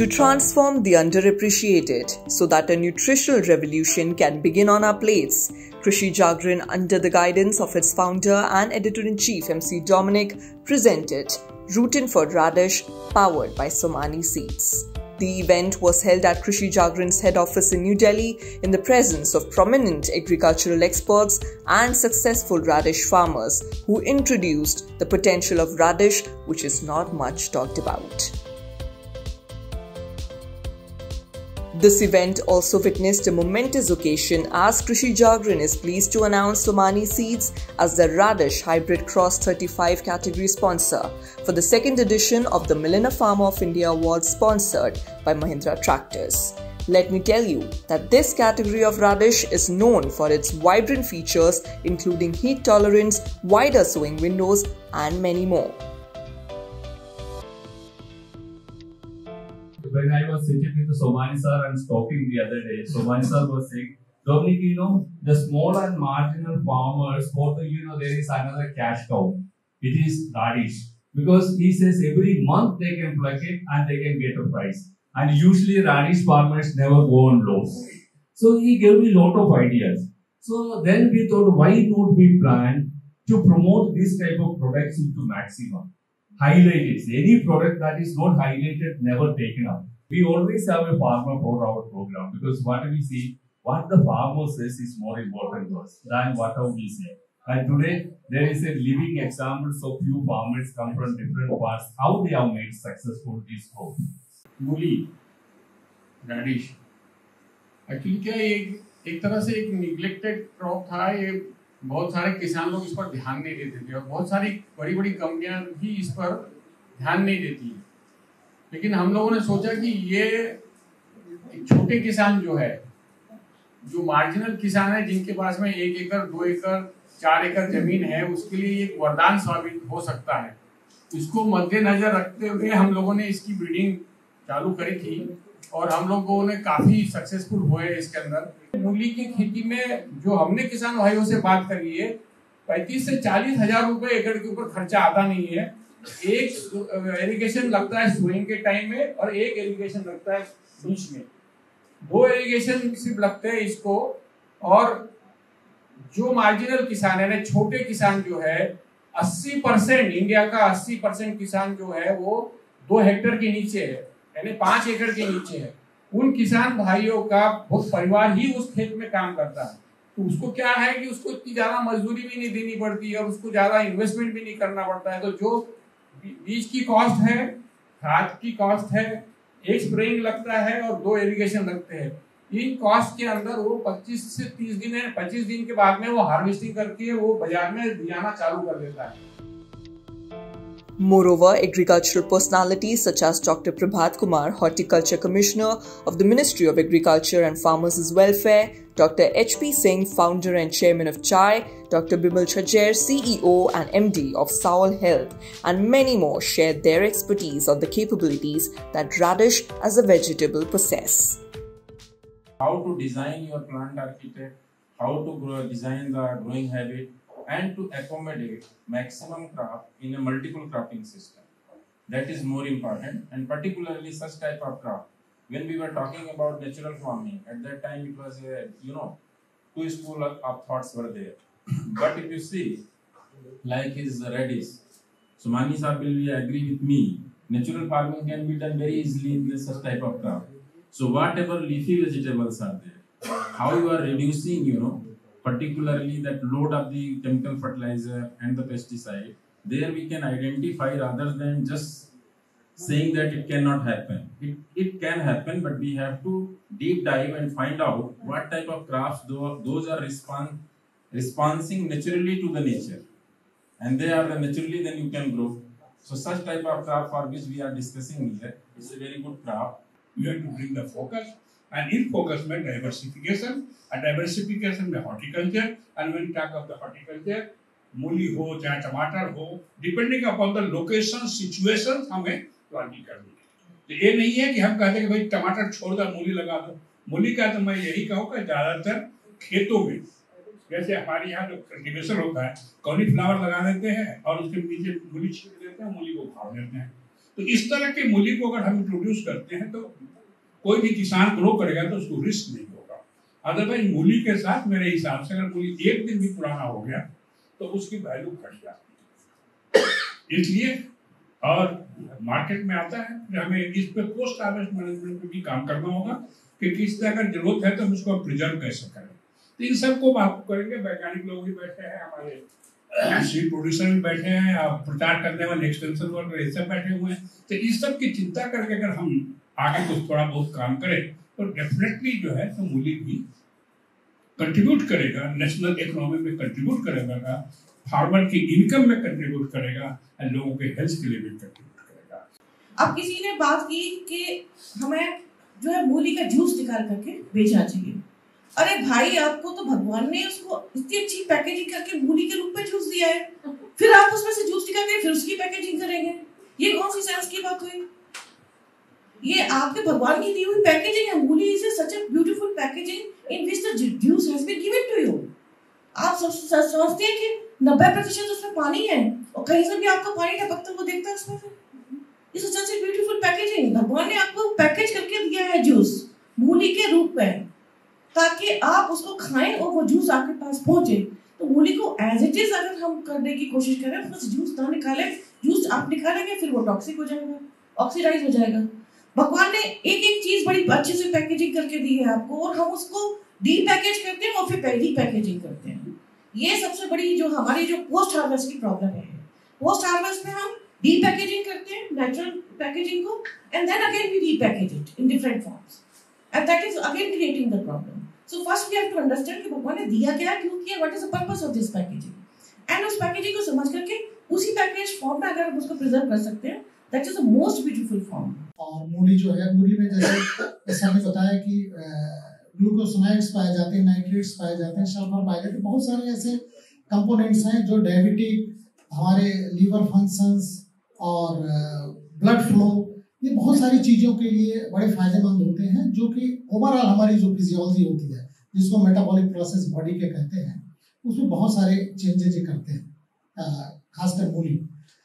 to transform the underappreciated so that a nutritional revolution can begin on our plates. Krishi Jagran, under the guidance of its founder and editor-in-chief MC Dominic, presented Rootin' for Radish, powered by Somani Seeds. The event was held at Krishi Jagran's head office in New Delhi in the presence of prominent agricultural experts and successful radish farmers who introduced the potential of radish, which is not much talked about. This event also witnessed a momentous occasion as Krishi Jagran is pleased to announce Somani Seeds as the Radish Hybrid Cross 35 category sponsor for the second edition of the Millionaire Farmer of India Award sponsored by Mahindra Tractors. Let me tell you that this category of radish is known for its vibrant features including heat tolerance, wider sowing windows and many more. When I was sitting with Somani sir and talking the other day, Somani sir was saying, Dominic, the small and marginal farmers, there is another cash cow. It is radish. Because he says every month they can pluck it and they can get a price. And usually radish farmers never go on loss. So he gave me a lot of ideas. So then we thought, why not we plan to promote this type of products into maximum? Highlight it. Any product that is not highlighted, never taken up. We always have a farmer for our program because what we see, what the farmer says is more important to us than what we say. And today, there is a living examples of few farmers come from different parts, how they have made successful this crop. मूली, radish. Actually क्या एक तरह से एक neglected crop था ये बहुत सारे किसान लोग इस पर ध्यान नहीं देते थे और बहुत सारी बड़ी-बड़ी कंपनियां भी इस पर ध्यान नहीं देती हैं। लेकिन हम लोगों ने सोचा कि ये छोटे किसान जो है, जो मार्जिनल किसान है जिनके पास में 1 एकड़, 2 एकड़, 4 एकड़ जमीन है, उसके लिए एक वरदान साबित हो सकता है। इसको मद्देनजर रखते हुए हम लोगों ने इसकी ब्रीडिंग चालू करी थी और हम लोगों ने काफी सक्सेसफुल हुए इसके अंदर। मूली की खेती में जो हमने किसान भाइयों से बात करी है, 35 से 40 हजार रुपए एकड़ के ऊपर खर्चा आता नहीं है। एक इरिगेशन लगता है सोइंग के टाइम में और एक इरिगेशन लगता है बीच में। 2 इरिगेशन सिर्फ लगते हैं इसको। और जो मार्जिनल किसान है ना, छोटे किसान जो है 80%, इंडिया का 80% किसान जो है वो 2 हेक्टेयर के नीचे है, यानी 5 एकड़ के नीचे है। उन किसान भाइयों का बहुत परिवार ही उस खेत में काम करता है, तो उसको क्या है कि उसको इतनी ज्यादा मजदूरी भी नहीं देनी पड़ती है और उसको ज्यादा इन्वेस्टमेंट भी नहीं करना पड़ता है। तो जो बीज की कॉस्ट है, खाद की कॉस्ट है, एक स्प्रेइंग लगता है और 2 इरिगेशन लगते हैं, इन कॉस्ट के अंदर वो 25 से 30 दिन है, 25 दिन के बाद में वो हार्वेस्टिंग करके वो बाजार में दियाना चालू कर देता है। Moreover, agricultural personalities such as Dr. Prabhat Kumar, Horticulture Commissioner of the Ministry of Agriculture and Farmers' Welfare, Dr. H.P. Singh, Founder and Chairman of CHAI, Dr. Bimal Chhajer, CEO and MD of Saul Health, and many more shared their expertise on the capabilities that radish as a vegetable possess. How to design your plant architect, how to design the growing habit, and to accommodate maximum crop in a multiple cropping system. That is more important, and particularly such type of crop. When we were talking about natural farming, at that time it was a, two school of thoughts were there. But if you see, like his radish, Somani sir will agree with me, natural farming can be done very easily in such type of crop. So whatever leafy vegetables are there, how you are reducing, particularly that load of the chemical fertilizer and the pesticide, there we can identify rather than just saying that it cannot happen. It can happen, but we have to deep dive and find out what type of crops those are responding naturally to the nature. And they are naturally, then you can grow. So such type of crop for which we are discussing here is a very good crop. You have to bring the focus. And in focus में diversification, and diversification में horticulture, and when we talk of the horticulture, मूली हो चाहे टमाटर हो, depending upon the location, situation हमें planting करनी है। तो ये नहीं है कि हम कहते हैं कि भाई टमाटर छोड़ दो मूली लगा दो। मूली का तो मैं यही कहूँगा ज़्यादातर खेतों में, जैसे हमारे यहाँ जो कल्टीवेशन होता है, कॉलीफ्लावर लगा देते हैं और उसके नीचे मूली छींट देते हैं, मूली को उखाड़ देते हैं। तो इस तरह के मूली को अगर हम इंट्रोड्यूस करते हैं तो कोई भी किसान ग्रो करेगा तो उसको रिस्क नहीं होगा। अदरवाइज मूली के साथ मेरे हिसाब से अगर मूली एक दिन भी पुराना हो गया तो उसकी वैल्यू घट जाती है। इसलिए और मार्केट में आता है, फिर हमें इस पे पोस्ट हार्वेस्ट मैनेजमेंट पे भी काम करना होगा कि किस तरह का जरूरत है तो हम उसको प्रिजर्व कैसे करें। तो इन सबको बात करेंगे, वैज्ञानिक लोग भी बैठे हैं, हमारे सीड प्रोड्यूसर भी बैठे हैं, प्रचार करने वाले एक्सटेंशन वर्कर ये सब बैठे हुए हैं। तो इस सब की चिंता करके अगर हम आगे कुछ थोड़ा बहुत काम करें तो डेफिनेटली जो है तो मूली भी कंट्रीब्यूट करेगा, नेशनल इकोनॉमी में कंट्रीब्यूट करेगा, फार्मर की इनकम में कंट्रीब्यूट करेगा और लोगों के हेल्थ के लिए भी कंट्रीब्यूट करेगा। अब किसी ने बात की कि हमें जो है मूली का जूस निकाल करके बेचना चाहिए। अरे भाई, आपको तो भगवान ने उसको इतनी अच्छी पैकेजिंग करके मूली के रूप में जूस दिया है, फिर आप उसमें से जूस निकाल के फिर उसकी पैकेजिंग करेंगे? ये कौन सी सेंस की बात हुई? ये आपके भगवान की दी हुई पैकेजिंग है। Mooli is such a beautiful packaging in which the juice has been given to you. आप समझते हैं कि 90% उसमें पानी है और कहीं से भी आपका पानी टपकता हुआ देखता है उसमें से। इस सच अ ब्यूटीफुल पैकेजिंग। भगवान ने आपको पैकेज करके दिया है जूस मूली के रूप में, ताकि आप उसको खाएं और वो जूस आपके पास पहुंचे। तो मूली को एज इट इज अगर हम करने की कोशिश करें, बस जूस ना निकालें, जूस आप निकालेंगे फिर वो टॉक्सिक हो जाएगा, ऑक्सीडाइज हो जाएगा। भगवान ने एक एक चीज बड़ी अच्छे से पैकेजिंग करके दी है आपको, और हम उसको डी पैकेज करते हैं और फिर री पैकेजिंग करते हैं। ये सबसे बड़ी जो हमारी जो पोस्ट हार्वेस्ट की प्रॉब्लम है। पोस्ट हार्वेस्ट में हम डी पैकेजिंग करते हैं, नेचुरल पैकेजिंग को, and then again we repackage it in different forms, and that is again creating the problem. So first we have to understand कि भगवान ने दिया क्या, क्यों किया, what is the purpose of this packaging, and उस packaging को समझ करके उसी पैकेज फॉर्म में अगर हम उसको प्रिजर्व कर सकते हैं, that is the most beautiful form. और मूली जो है, मूली में जैसे सर ने बताया कि ग्लूकोसोनाइड्स पाए जाते हैं, नाइट्रेट्स पाए जाते हैं, सल्फर पाए जाते हैं, बहुत सारे ऐसे कंपोनेंट्स हैं जो डायबिटिक, हमारे लीवर फंक्शंस और ब्लड फ्लो, ये बहुत सारी चीज़ों के लिए बड़े फायदेमंद होते हैं, जो कि ओवरऑल हमारी जो फिजियोलॉजी होती है, जिसको मेटाबॉलिक प्रोसेस बॉडी के कहते हैं, उसमें बहुत सारे चेंजेज करते हैं, खासकर मूली।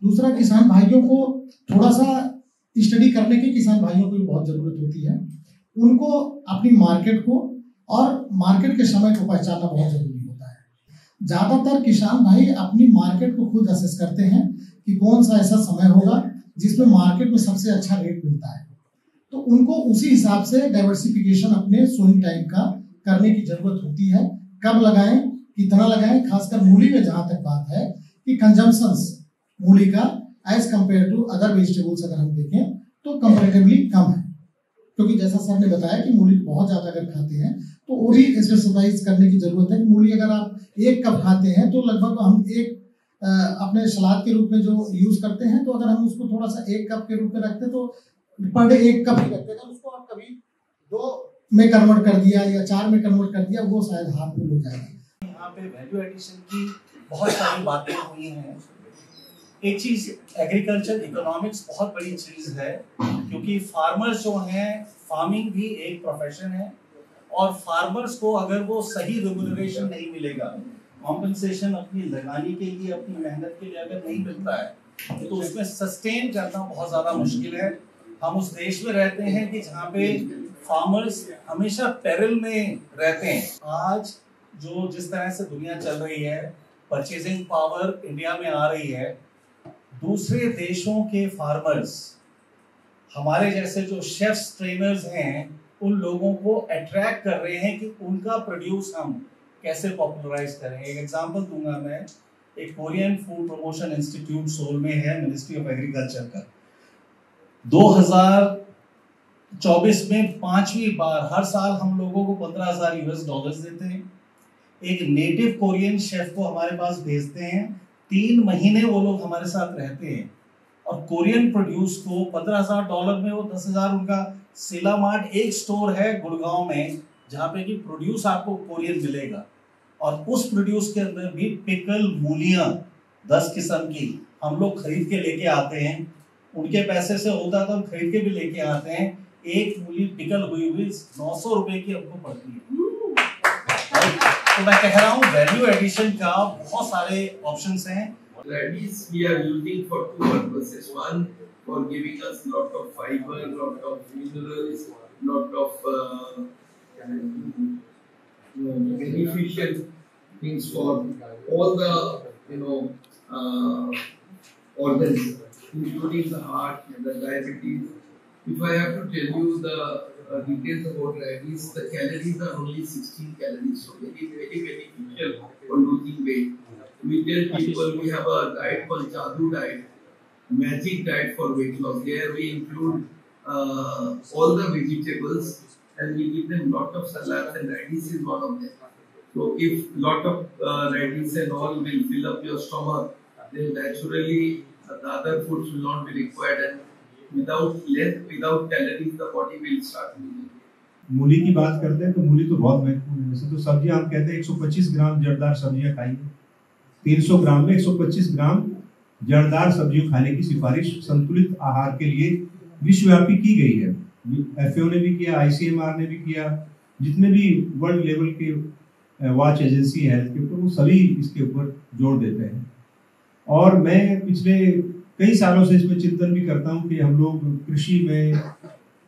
दूसरा, किसान भाइयों को थोड़ा सा स्टडी करने की किसान भाइयों को भी बहुत ज़रूरत होती है। उनको अपनी मार्केट को और मार्केट के समय को पहचानना बहुत ज़रूरी होता है। ज़्यादातर किसान भाई अपनी मार्केट को खुद असेस करते हैं कि कौन सा ऐसा समय होगा जिसमें मार्केट में सबसे अच्छा रेट मिलता है, तो उनको उसी हिसाब से डाइवर्सिफिकेशन अपने सोइंग टाइम का करने की ज़रूरत होती है। कब लगाएं, कितना लगाएं, खासकर मूली में जहाँ तक बात है कि कंजम्पशंस मूली का as compare to other vegetables अगर हम देखें तो कंपेरेटिवली कम है, क्योंकि जैसा सर ने बताया कि मूली बहुत ज़्यादा अगर खाते हैं तो वो भी स्पेसिफाइज करने की ज़रूरत है कि मूली अगर आप 1 कप खाते हैं तो लगभग हम एक अपने सलाद के रूप में जो यूज़ करते हैं, तो अगर हम उसको थोड़ा सा 1 कप के रूप में रखते तो पर डे 1 कप ही रखते हैं, उसको आप कभी 2 में कन्वर्ट कर दिया या 4 में कन्वर्ट कर दिया, वो शायद हार्मफुल हो जाएगा। यहाँ पे वैल्यू एडिशन की बहुत सारी बातें हुई हैं। एक चीज़, एग्रीकल्चर इकोनॉमिक्स बहुत बड़ी चीज़ है, क्योंकि फार्मर्स जो हैं, फार्मिंग भी एक प्रोफेशन है, और फार्मर्स को अगर वो सही रेम्यूनरेशन नहीं मिलेगा, कॉम्पनसेशन अपनी लगाने के लिए, अपनी मेहनत के लिए अगर नहीं मिलता है, तो उसमें सस्टेन करना बहुत ज़्यादा मुश्किल है। हम उस देश में रहते हैं कि जहाँ पे फार्मर्स हमेशा पेरिल में रहते हैं। आज जो जिस तरह से दुनिया चल रही है, परचेजिंग पावर इंडिया में आ रही है, दूसरे देशों के फार्मर्स, हमारे जैसे जो शेफ्स, ट्रेनर्स हैं, उन लोगों को अट्रैक्ट कर रहे हैं कि उनका प्रोड्यूस हम कैसे पॉपुलराइज करें। एक एग्जांपल दूंगा मैं, एक Korean food promotion institute Seoul में है, मिनिस्ट्री ऑफ एग्रीकल्चर का। 2024 में 5वीं बार हर साल हम लोगों को $15,000 देते हैं। एक नेटिव कोरियन शेफ को हमारे पास भेजते हैं, 3 महीने वो लोग हमारे साथ रहते हैं, और कोरियन प्रोड्यूस को $15,000 में वो 10,000, उनका सिला मार्ट एक स्टोर है गुड़गांव में जहाँ पे कि प्रोड्यूस आपको कोरियन मिलेगा, और उस प्रोड्यूस के अंदर भी पिकल मूलियाँ 10 किस्म की हम लोग खरीद के लेके आते हैं। उनके पैसे से होता तो हम खरीद के भी लेके आते हैं। एक मूली पिकल हुई 900 रुपए की हमको पड़ती है। तो मैं कह रहा हूँ वैल्यू एडिशन का बहुत सारे ऑप्शंस हैं, Radish we are using for two purposes. One, for giving us lot of fiber, lot of minerals, lot of beneficial things for all the organs, including the heart and the diabetes. If I have to tell you the details about radish, the calories are only 16 calories, so very beneficial for losing weight. We tell people we have a diet called Jadoo diet, magic diet for weight loss. There we include all the vegetables and we give them lot of salads, and radish is one of them. So if lot of radish and all will fill up your stomach, then naturally the other foods will not be required, and without calories the body will start losing. मूली की बात करते हैं तो मूली तो बहुत महत्वपूर्ण है। वैसे तो सब्जियां हम कहते हैं 125 ग्राम जड़दार सब्जियां खाइए, 300 ग्राम में 125 ग्राम जड़दार सब्जियों खाने की सिफारिश संतुलित आहार के लिए विश्वव्यापी की गई है। FAO ने भी किया, ICMR ने भी किया, जितने भी वर्ल्ड लेवल के वॉच एजेंसी है हेल्थ के ऊपर, वो सभी इसके ऊपर जोर देते हैं। और मैं पिछले कई सालों से इसमें चिंतन भी करता हूँ कि हम लोग कृषि में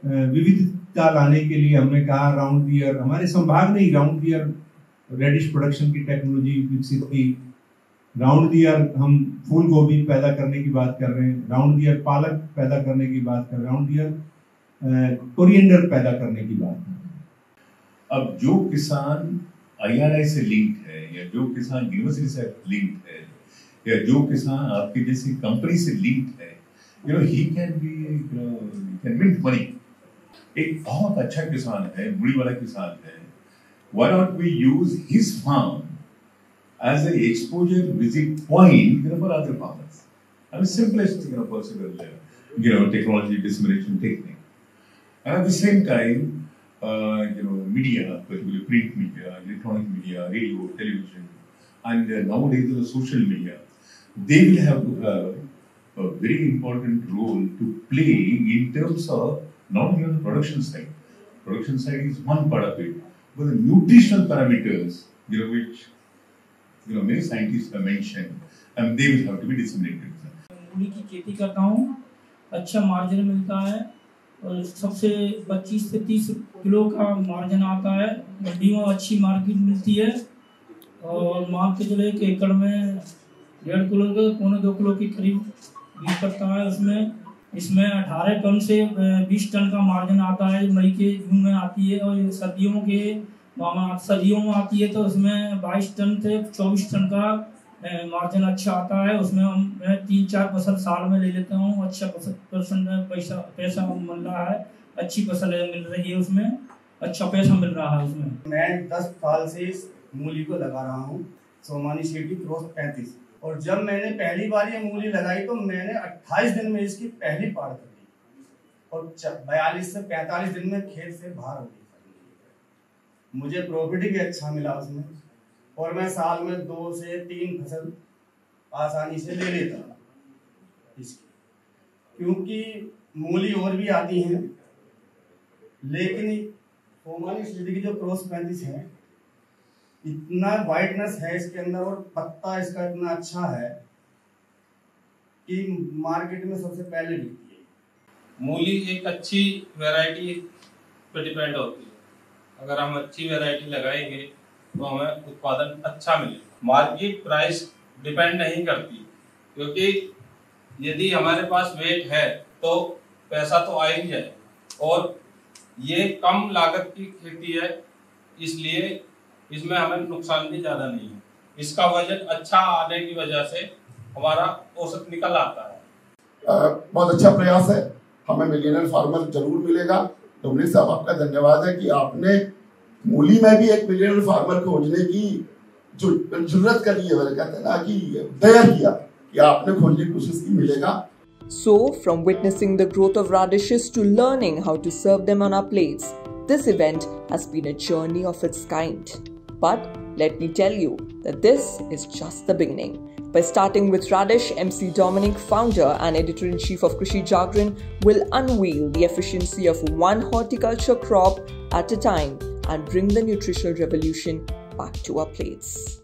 विविधता लाने के लिए हमने कहा राउंड ईयर, हमारे संभाग ने ही राउंड ईयर रेडिश प्रोडक्शन की टेक्नोलॉजी विकसित की। राउंड ईयर हम फूल गोभी पैदा करने की बात कर रहे हैं, राउंड ईयर पालक पैदा करने की बात कर रहे हैं, राउंड ईयर कोरिएंडर पैदा करने की बात कर रहे हैं। अब जो किसान IRI से लिंक्ड है, या जो किसान यूनिवर्सिटी से लिंक्ड है, या जो किसान आपकी जैसी कंपनी से लिंक्ड है, he can mint money। एक बहुत अच्छा किसान है, मूली वाला किसान है, why not we use his farm as an exposure visit point for other farmers? I mean, simplest possible technology dissemination technique. And at the same time, media, particularly print media, electronic media, radio, television, and nowadays the social media, they will have a very important role to play in terms of not only on the production side. Production side is one part of it, but the nutritional parameters, which many scientists have mentioned, and they will have to be disseminated. मूली की खेती करता हूँ, अच्छा margin मिलता है और सबसे 25 से 30 किलो का मार्जिन आता है। मंडी में अच्छी मार्केट मिलती है और मान के चले एक एकड़ में 1.5 किलो के 1.25 किलो के करीब बीज पड़ता है। इसमें 18 टन से 20 टन का मार्जिन आता है, मई के जून में आती है। और सर्दियों में आती है तो उसमें 22 टन से 24 टन का मार्जिन अच्छा आता है। उसमें मैं 3-4 फसल साल में ले लेता हूँ, अच्छा पैसा मिल रहा है, अच्छी फसल मिल रही है, उसमें अच्छा पैसा मिल रहा है। उसमें मैं 10 साल से इस मूली को लगा रहा हूँ, सोमानी सीड क्रॉस 35। और जब मैंने पहली बार ये मूली लगाई तो मैंने 28 दिन में इसकी पहली पाड़ कर दी और 42 से 45 दिन में खेत से बाहर हो गई। मुझे प्रॉफिट भी अच्छा मिला उसमें, और मैं साल में 2 से 3 फसल आसानी से ले लेता हूँ इसकी, क्योंकि मूली और भी आती हैं, लेकिन सोमानी सीड की जो क्रॉस 35 है, इतना वाइटनेस है इसके अंदर और पत्ता इसका इतना अच्छा है कि मार्केट में सबसे पहले बिकती है। मूली एक अच्छी वैरायटी पर डिपेंड होती है। अगर हम अच्छी वैरायटी लगाएंगे तो हमें उत्पादन अच्छा मिलेगा। मार्केट प्राइस डिपेंड नहीं करती, क्योंकि यदि हमारे पास वेट है तो पैसा तो आ ही जाए, और ये कम लागत की खेती है, इसलिए इसमें हमें नुकसान भी ज़्यादा नहीं है। इसका वजन अच्छा आने की वजह से हमारा औसत निकल आता है। बहुत अच्छा प्रयास है, हमें मिलियनर फार्मर जरूर मिलेगा। डोमनी साहब, आपका धन्यवाद है कि आपने मूली में भी एक मिलियनर फार्मर खोजने की जो जरूरत करी है, कहते हैं ना कि दया किया कि आपने खोजने की कोशिश की, मिलेगा। So, from witnessing the growth of radishes to learning how to serve them on our plates, this event has been a journey of its kind. But let me tell you that this is just the beginning. By starting with radish, MC Dominic, founder and editor-in-chief of Krishi Jagran, will unveil the efficiency of one horticulture crop at a time and bring the nutritional revolution back to our plates.